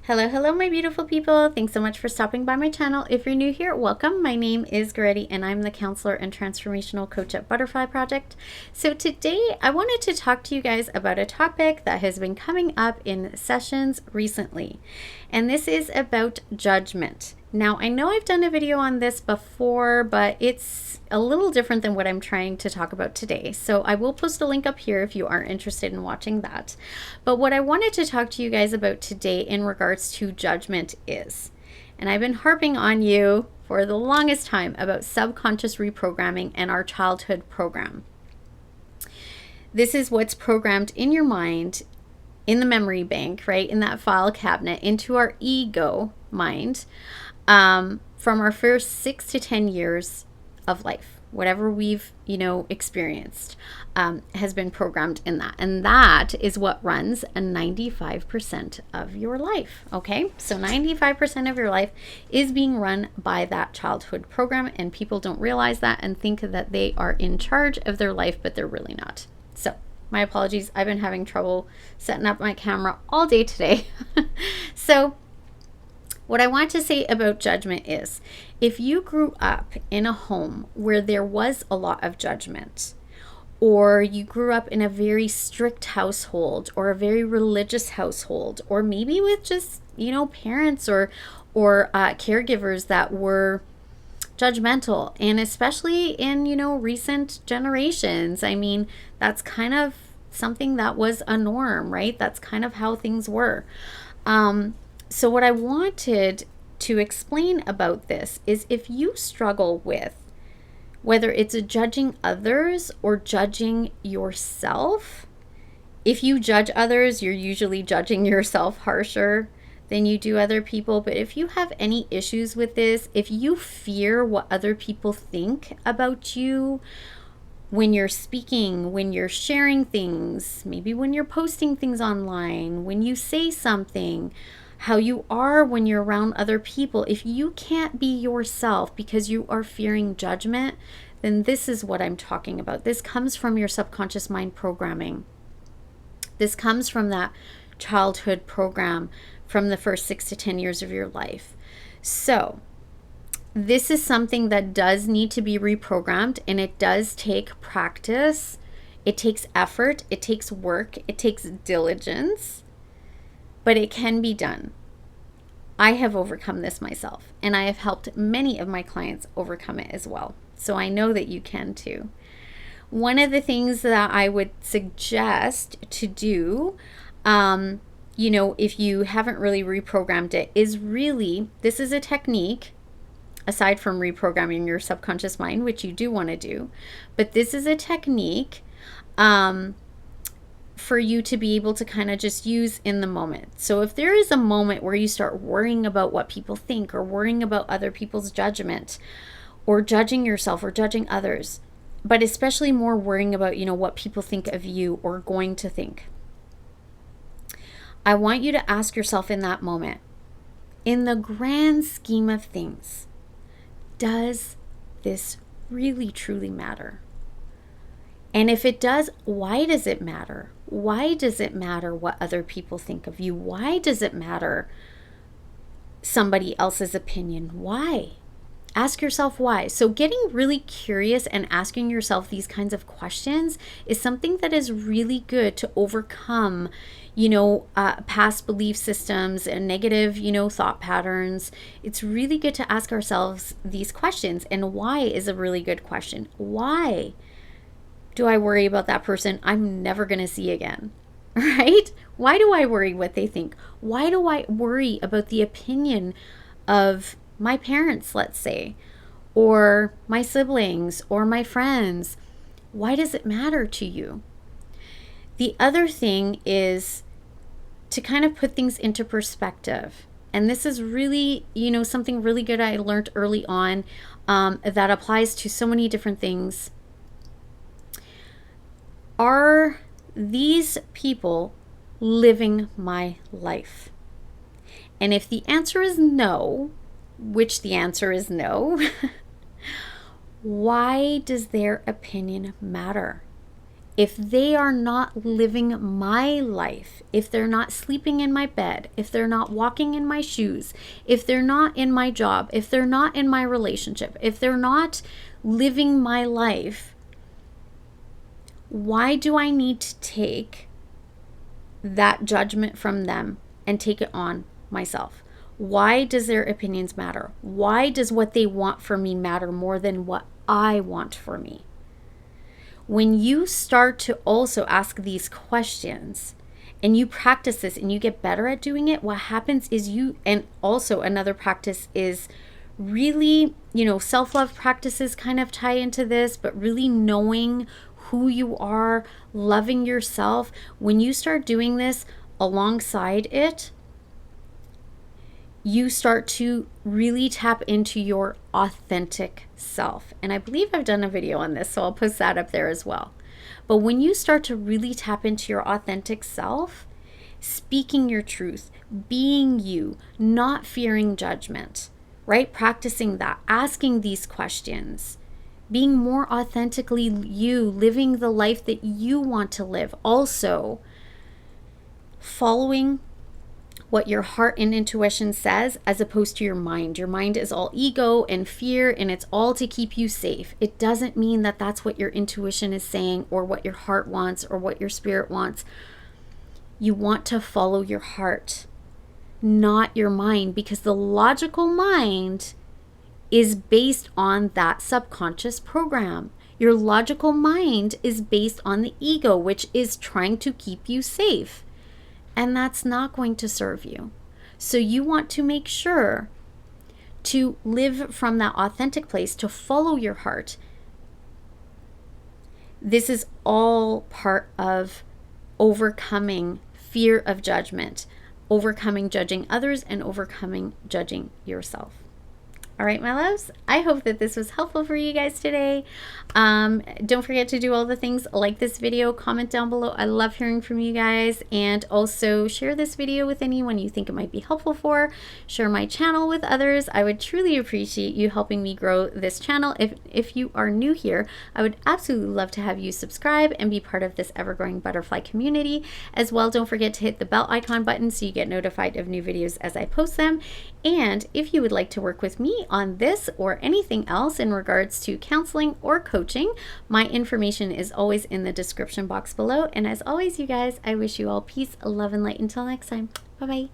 Hello, my beautiful people. Thanks so much for stopping by my channel. If you're new here, welcome. My name is Goretti, and I'm the counselor and transformational coach at Butterfly Project. So today, I wanted to talk to you guys about a topic that has been coming up in sessions recently, and this is about judgment. Now, I know I've done a video on this before, but it's a little different than what I'm trying to talk about today. So I will post a link up here if you are interested in watching that. But what I wanted to talk to you guys about today in regards to judgment is, and I've been harping on you for the longest time about subconscious reprogramming and our childhood program. This is what's programmed in your mind, in the memory bank, right? In that file cabinet, into our ego mind. From our first 6 to 10 years of life, whatever we've, experienced, has been programmed in that. And that is what runs a 95% of your life. Okay. So 95% of your life is being run by that childhood program. And people don't realize that and think that they are in charge of their life, but they're really not. So my apologies. I've been having trouble setting up my camera all day today. So what I want to say about judgment is, if you grew up in a home where there was a lot of judgment, or you grew up in a very strict household or a very religious household, or maybe with just, parents or caregivers that were judgmental, and especially in, recent generations, I mean, that's kind of something that was a norm, right? That's kind of how things were. So what I wanted to explain about this is, if you struggle with whether it's judging others or judging yourself, if you judge others, you're usually judging yourself harsher than you do other people. But if you have any issues with this, if you fear what other people think about you when you're speaking, when you're sharing things, maybe when you're posting things online, when you say something, how you are when you're around other people, if you can't be yourself because you are fearing judgment, then this is what I'm talking about. This comes from your subconscious mind programming. This comes from that childhood program from the first 6 to 10 years of your life. So this is something that does need to be reprogrammed, and it does take practice. It takes effort. It takes work. It takes diligence. But it can be done. I have overcome this myself, and I have helped many of my clients overcome it as well. So I know that you can too. One of the things that I would suggest to do, if you haven't really reprogrammed it, is really, this is a technique, aside from reprogramming your subconscious mind, which you do want to do, but this is a technique for you to be able to kind of just use in the moment. So if there is a moment where you start worrying about what people think, or worrying about other people's judgment, or judging yourself or judging others, but especially more worrying about, what people think of you or going to think, I want you to ask yourself in that moment, in the grand scheme of things, does this really truly matter? And if it does, why does it matter? Why does it matter what other people think of you? Why does it matter somebody else's opinion? Why? Ask yourself why. So getting really curious and asking yourself these kinds of questions is something that is really good to overcome, past belief systems and negative, thought patterns. It's really good to ask ourselves these questions. And why is a really good question. Why do I worry about that person I'm never going to see again? Right? Why do I worry what they think? Why do I worry about the opinion of my parents, let's say, or my siblings, or my friends? Why does it matter to you? The other thing is to kind of put things into perspective. And this is really, something really good I learned early on, that applies to so many different things. Are these people living my life? And if the answer is no, which the answer is no, why does their opinion matter? if they are not living my life, if they're not sleeping in my bed, if they're not walking in my shoes, if they're not in my job, if they're not in my relationship, if they're not living my life, why do I need to take that judgment from them and take it on myself? Why does their opinions matter? Why does what they want for me matter more than what I want for me? When you start to also ask these questions and you practice this and you get better at doing it, what happens is and also another practice is really, self-love practices kind of tie into this, but really knowing who you are, loving yourself. When you start doing this alongside it, you start to really tap into your authentic self. And I believe I've done a video on this, so I'll post that up there as well. But when you start to really tap into your authentic self, speaking your truth, being you, not fearing judgment, right? Practicing that, asking these questions, being more authentically you, living the life that you want to live. Also, following what your heart and intuition says as opposed to your mind. Your mind is all ego and fear, and it's all to keep you safe. It doesn't mean that that's what your intuition is saying or what your heart wants or what your spirit wants. You want to follow your heart, not your mind, because the logical mind is based on that subconscious program. Your logical mind is based on the ego, which is trying to keep you safe. And that's not going to serve you. So you want to make sure to live from that authentic place, to follow your heart. This is all part of overcoming fear of judgment, overcoming judging others, and overcoming judging yourself. All right, my loves, I hope that this was helpful for you guys today. Don't forget to do all the things, like this video, comment down below. I love hearing from you guys. And also share this video with anyone you think it might be helpful for. Share my channel with others. I would truly appreciate you helping me grow this channel. If you are new here, I would absolutely love to have you subscribe and be part of this ever-growing butterfly community. As well, don't forget to hit the bell icon button so you get notified of new videos as I post them. And if you would like to work with me on this or anything else in regards to counseling or coaching, my information is always in the description box below. And as always, you guys, I wish you all peace, love, and light. Until next time, bye-bye.